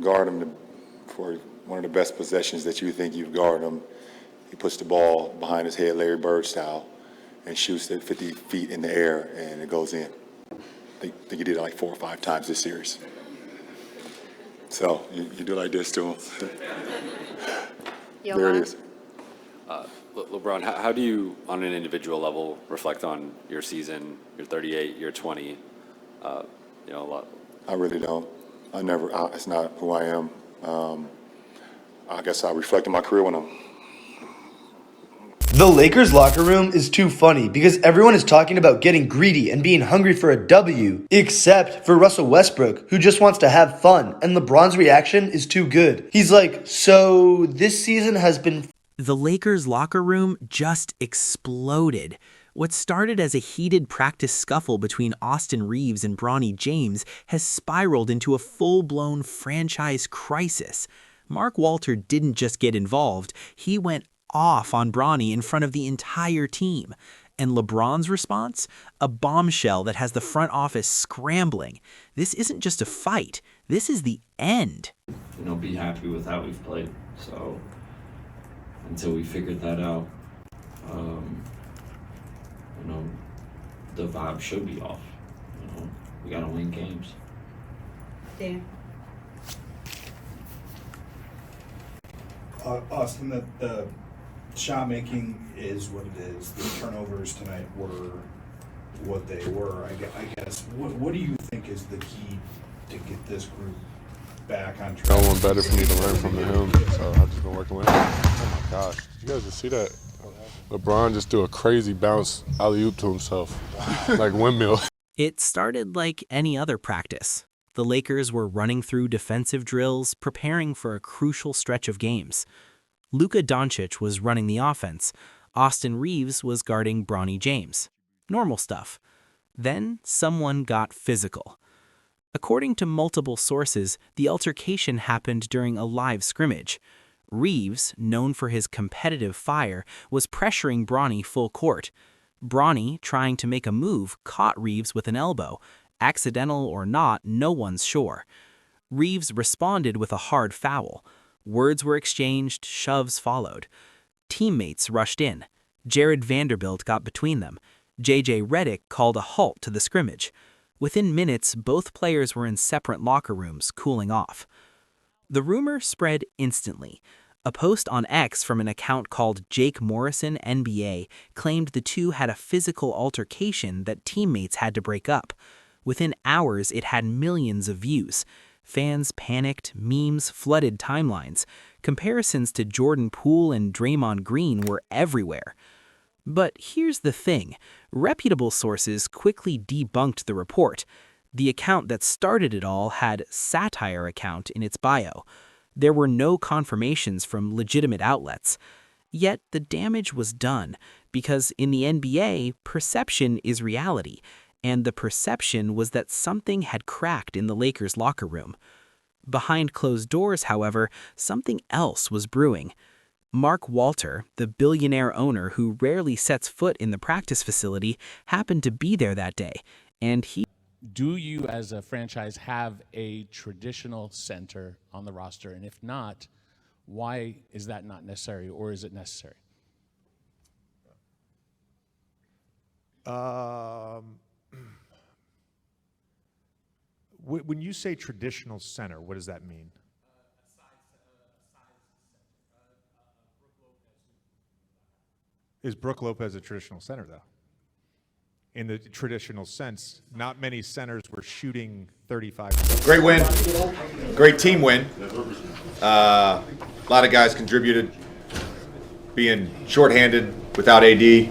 guard him for one of the best possessions that you think you've guarded him. He puts the ball behind his head, Larry Bird style, and shoots it 50 feet in the air, and it goes in. I think he did it like 4 or 5 times this series. So you do like this to him. There it is. LeBron, how do you, on an individual level, reflect on your season, your 38, your 20? A lot. I really don't. It's not who I am. I guess I reflect on my career when I'm. The Lakers locker room is too funny because everyone is talking about getting greedy and being hungry for a W, except for Russell Westbrook, who just wants to have fun, and LeBron's reaction is too good. He's like, so this season has been... The Lakers locker room just exploded. What started as a heated practice scuffle between Austin Reaves and Bronny James has spiraled into a full-blown franchise crisis. Mark Walter didn't just get involved, he went off on Bronny in front of the entire team. And LeBron's response? A bombshell that has the front office scrambling. This isn't just a fight. This is the end. Be happy with how we've played. So until we figured that out, the vibe should be off. We got to win games. Dan. Austin, the shot making is what it is. The turnovers tonight were what they were. I guess. What do you think is the key to get this group back on track? No one better for me to learn from than him, so I've just been working with him. Oh my gosh, did you guys just see that? LeBron just do a crazy bounce alley-oop to himself, like windmill. It started like any other practice. The Lakers were running through defensive drills, preparing for a crucial stretch of games. Luka Dončić was running the offense. Austin Reaves was guarding Bronny James. Normal stuff. Then someone got physical. According to multiple sources, the altercation happened during a live scrimmage. Reaves, known for his competitive fire, was pressuring Bronny full court. Bronny, trying to make a move, caught Reaves with an elbow. Accidental or not, no one's sure. Reaves responded with a hard foul. Words were exchanged, shoves followed. Teammates rushed in. Jared Vanderbilt got between them. J.J. Redick called a halt to the scrimmage. Within minutes, both players were in separate locker rooms, cooling off. The rumor spread instantly. A post on X from an account called Jake Morrison NBA claimed the two had a physical altercation that teammates had to break up. Within hours, it had millions of views. Fans panicked, memes flooded timelines. Comparisons to Jordan Poole and Draymond Green were everywhere. But here's the thing. Reputable sources quickly debunked the report. The account that started it all had satire account in its bio. There were no confirmations from legitimate outlets. Yet the damage was done, because in the NBA, perception is reality, and the perception was that something had cracked in the Lakers' locker room. Behind closed doors, however, something else was brewing. Mark Walter, the billionaire owner who rarely sets foot in the practice facility, happened to be there that day, and he... Do you, as a franchise, have a traditional center on the roster? And if not, why is that not necessary, or is it necessary? When you say traditional center, what does that mean? Is Brook Lopez a traditional center, though? In the traditional sense, not many centers were shooting 35%. Great win. Great team win. A lot of guys contributed. Being shorthanded without AD.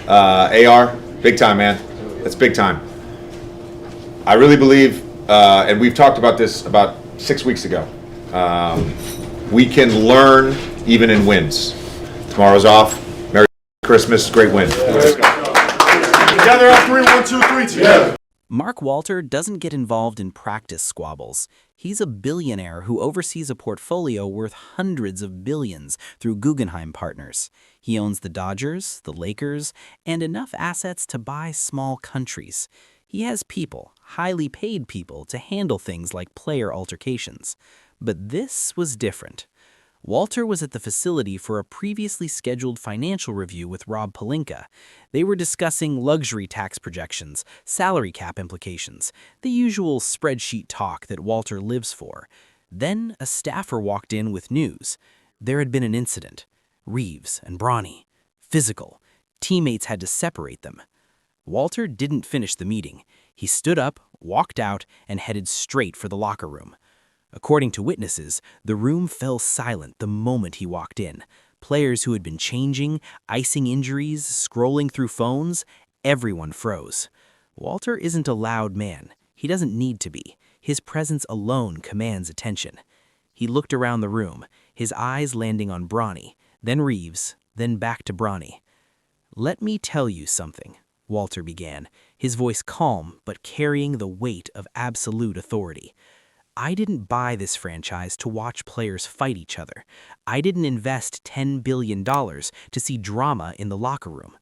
AR, big time, man. That's big time. I really believe, and we've talked about this about 6 weeks ago, we can learn even in wins. Tomorrow's off. Merry Christmas. Great win. Let's go. Together on 3, 1, 2, 3, together. Mark Walter doesn't get involved in practice squabbles. He's a billionaire who oversees a portfolio worth hundreds of billions through Guggenheim Partners. He owns the Dodgers, the Lakers, and enough assets to buy small countries. He has people, highly paid people, to handle things like player altercations. But this was different. Walter was at the facility for a previously scheduled financial review with Rob Pelinka. They were discussing luxury tax projections, salary cap implications, the usual spreadsheet talk that Walter lives for. Then a staffer walked in with news. There had been an incident. Reaves and Bronny. Physical. Teammates had to separate them. Walter didn't finish the meeting. He stood up, walked out, and headed straight for the locker room. According to witnesses, the room fell silent the moment he walked in. Players who had been changing, icing injuries, scrolling through phones, everyone froze. Walter isn't a loud man. He doesn't need to be. His presence alone commands attention. He looked around the room, his eyes landing on Bronny, then Reaves, then back to Bronny. "Let me tell you something," Walter began, his voice calm but carrying the weight of absolute authority. "I didn't buy this franchise to watch players fight each other. I didn't invest $10 billion to see drama in the locker room."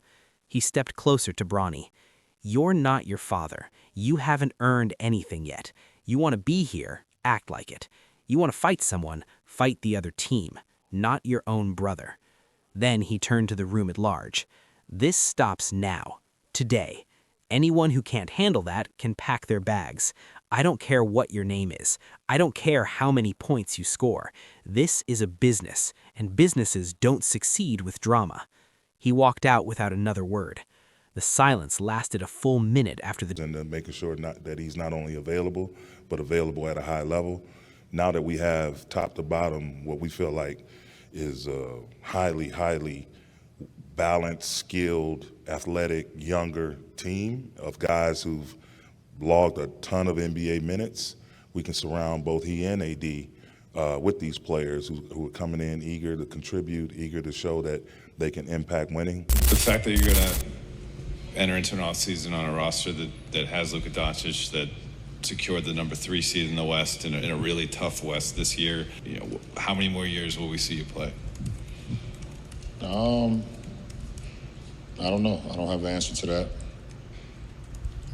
He stepped closer to Bronny. "You're not your father. You haven't earned anything yet. You want to be here, act like it. You want to fight someone, fight the other team, not your own brother." Then he turned to the room at large. "This stops now, today. Anyone who can't handle that can pack their bags. I don't care what your name is. I don't care how many points you score. This is a business, and businesses don't succeed with drama." He walked out without another word. The silence lasted a full minute after the... And making sure that he's not only available, but available at a high level. Now that we have top to bottom what we feel like is a highly balanced, skilled, athletic, younger team of guys who've logged a ton of NBA minutes, we can surround both he and AD with these players who are coming in eager to contribute, eager to show that they can impact winning. The fact that you're going to enter into an offseason on a roster that has Luka Dončić, that secured the number 3 seed in the West in a really tough West this year, how many more years will we see you play? I don't know. I don't have the answer to that.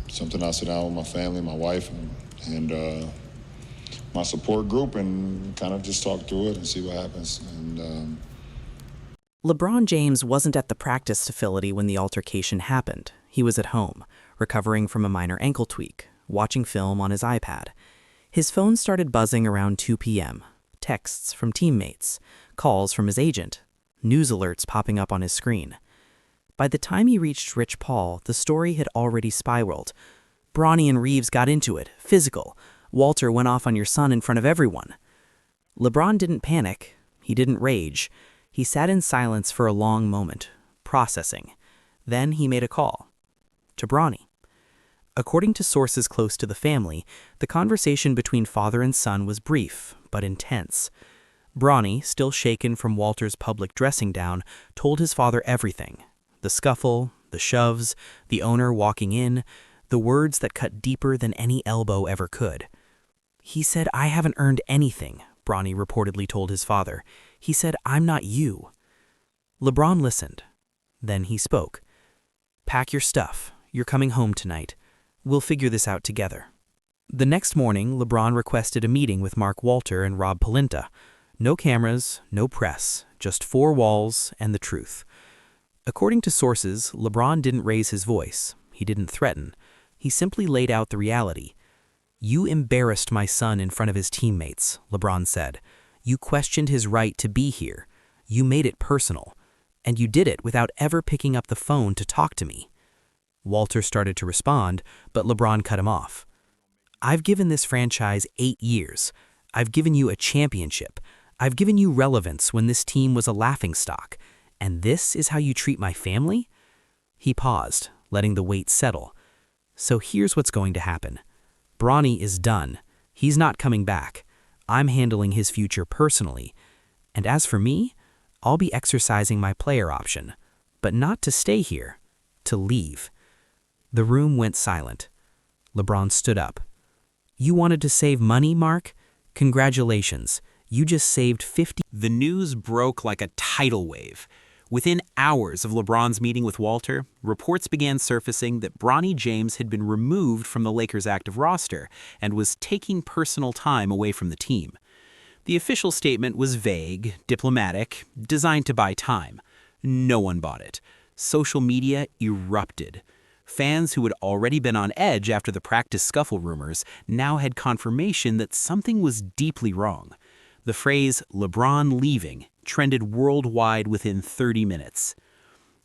Something I'll sit down with my family, my wife, and my support group and kind of just talk through it and see what happens. And LeBron James wasn't at the practice facility when the altercation happened. He was at home, recovering from a minor ankle tweak, watching film on his iPad. His phone started buzzing around 2 p.m. Texts from teammates, calls from his agent, news alerts popping up on his screen. By the time he reached Rich Paul, the story had already spiraled. "Bronny and Reaves got into it, physical. Walter went off on your son in front of everyone." LeBron didn't panic. He didn't rage. He sat in silence for a long moment, processing. Then he made a call. To Bronny. According to sources close to the family, the conversation between father and son was brief, but intense. Bronny, still shaken from Walter's public dressing down, told his father everything. The scuffle, the shoves, the owner walking in, the words that cut deeper than any elbow ever could. "He said, I haven't earned anything," Bronny reportedly told his father. "He said, I'm not you." LeBron listened. Then he spoke. "Pack your stuff. You're coming home tonight. We'll figure this out together." The next morning, LeBron requested a meeting with Mark Walter and Rob Pelinka. No cameras, no press, just 4 walls and the truth. According to sources, LeBron didn't raise his voice. He didn't threaten. He simply laid out the reality. "You embarrassed my son in front of his teammates," LeBron said. "You questioned his right to be here. You made it personal. And you did it without ever picking up the phone to talk to me." Walter started to respond, but LeBron cut him off. "I've given this franchise 8 years. I've given you a championship. I've given you relevance when this team was a laughingstock. And this is how you treat my family?" He paused, letting the weight settle. "So here's what's going to happen. Bronny is done. He's not coming back. I'm handling his future personally. And as for me, I'll be exercising my player option, but not to stay here, to leave." The room went silent. LeBron stood up. "You wanted to save money, Mark? Congratulations. You just saved 50. The news broke like a tidal wave. Within hours of LeBron's meeting with Walter, reports began surfacing that Bronny James had been removed from the Lakers' active roster and was taking personal time away from the team. The official statement was vague, diplomatic, designed to buy time. No one bought it. Social media erupted. Fans who had already been on edge after the practice scuffle rumors now had confirmation that something was deeply wrong. The phrase "LeBron leaving" trended worldwide within 30 minutes.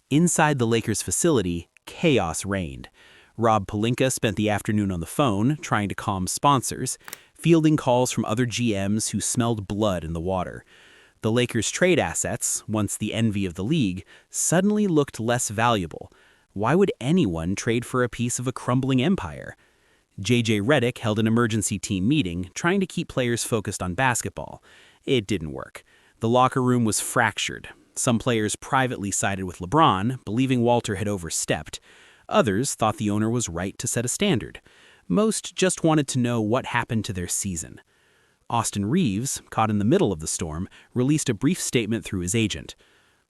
Inside the Lakers facility, chaos reigned. Rob Pelinka spent the afternoon on the phone, trying to calm sponsors, fielding calls from other GMs who smelled blood in the water. The Lakers' trade assets, once the envy of the league, suddenly looked less valuable. Why would anyone trade for a piece of a crumbling empire? JJ Redick held an emergency team meeting, trying to keep players focused on basketball. It didn't work. The locker room was fractured. Some players privately sided with LeBron, believing Walter had overstepped. Others thought the owner was right to set a standard. Most just wanted to know what happened to their season. Austin Reaves, caught in the middle of the storm, released a brief statement through his agent.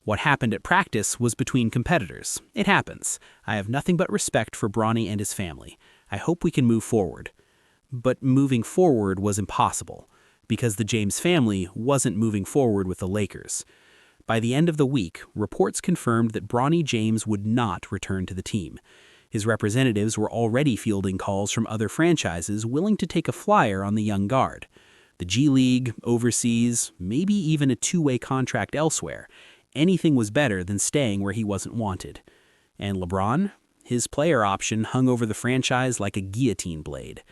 What happened at practice was between competitors. It happens. I have nothing but respect for Bronny and his family. I hope we can move forward. But moving forward was impossible, because the James family wasn't moving forward with the Lakers. By the end of the week, reports confirmed that Bronny James would not return to the team. His representatives were already fielding calls from other franchises willing to take a flyer on the young guard. The G League, overseas, maybe even a two-way contract elsewhere. Anything was better than staying where he wasn't wanted. And LeBron? His player option hung over the franchise like a guillotine blade.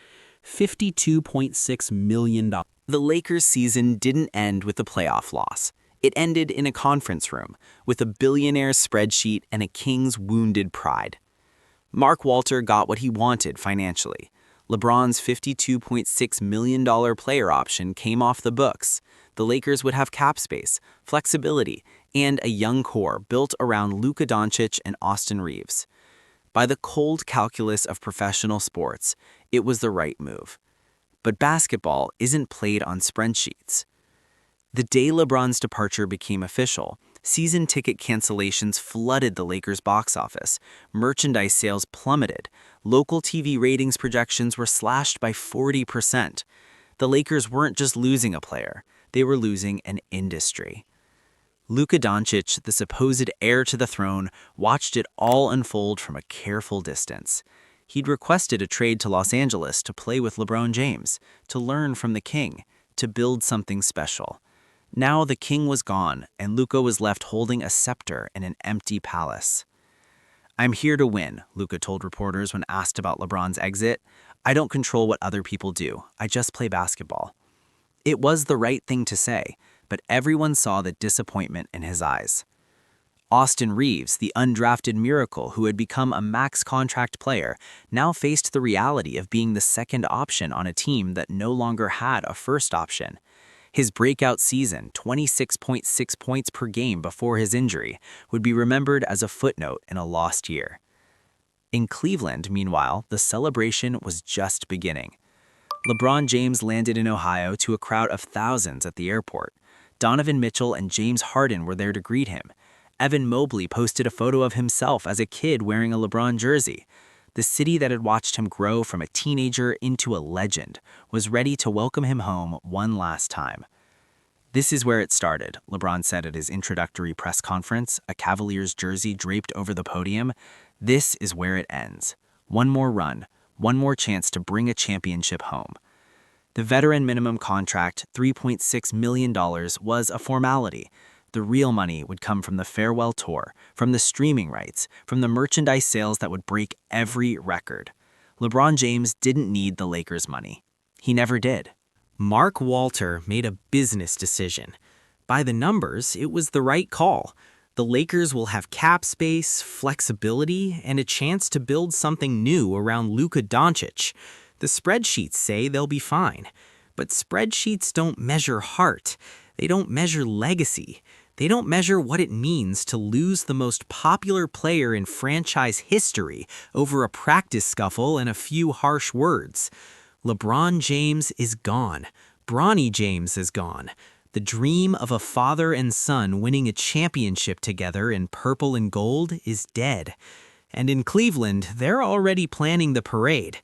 $52.6 million. The Lakers' season didn't end with a playoff loss. It ended in a conference room, with a billionaire's spreadsheet and a king's wounded pride. Mark Walter got what he wanted financially. LeBron's $52.6 million player option came off the books. The Lakers would have cap space, flexibility, and a young core built around Luka Dončić and Austin Reaves. By the cold calculus of professional sports, it was the right move. But basketball isn't played on spreadsheets. The day LeBron's departure became official, season ticket cancellations flooded the Lakers' box office, merchandise sales plummeted, local TV ratings projections were slashed by 40%. The Lakers weren't just losing a player, they were losing an industry. Luka Dončić, the supposed heir to the throne, watched it all unfold from a careful distance. He'd requested a trade to Los Angeles to play with LeBron James, to learn from the king, to build something special. Now the king was gone, and Luka was left holding a scepter in an empty palace. "I'm here to win," Luka told reporters when asked about LeBron's exit. "I don't control what other people do. I just play basketball." It was the right thing to say, but everyone saw the disappointment in his eyes. Austin Reaves, the undrafted miracle who had become a max contract player, now faced the reality of being the second option on a team that no longer had a first option. His breakout season, 26.6 points per game before his injury, would be remembered as a footnote in a lost year. In Cleveland, meanwhile, the celebration was just beginning. LeBron James landed in Ohio to a crowd of thousands at the airport. Donovan Mitchell and James Harden were there to greet him. Evan Mobley posted a photo of himself as a kid wearing a LeBron jersey. The city that had watched him grow from a teenager into a legend was ready to welcome him home one last time. "This is where it started," LeBron said at his introductory press conference, a Cavaliers jersey draped over the podium. "This is where it ends. One more run, one more chance to bring a championship home." The veteran minimum contract, $3.6 million, was a formality. The real money would come from the farewell tour, from the streaming rights, from the merchandise sales that would break every record. LeBron James didn't need the Lakers' money. He never did. Mark Walter made a business decision. By the numbers, it was the right call. The Lakers will have cap space, flexibility, and a chance to build something new around Luka Dončić. The spreadsheets say they'll be fine. But spreadsheets don't measure heart. They don't measure legacy. They don't measure what it means to lose the most popular player in franchise history over a practice scuffle and a few harsh words. LeBron James is gone. Bronny James is gone. The dream of a father and son winning a championship together in purple and gold is dead. And in Cleveland, they're already planning the parade.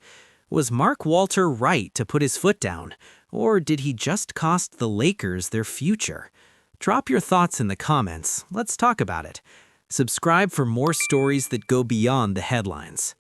Was Mark Walter right to put his foot down? Or did he just cost the Lakers their future? Drop your thoughts in the comments. Let's talk about it. Subscribe for more stories that go beyond the headlines.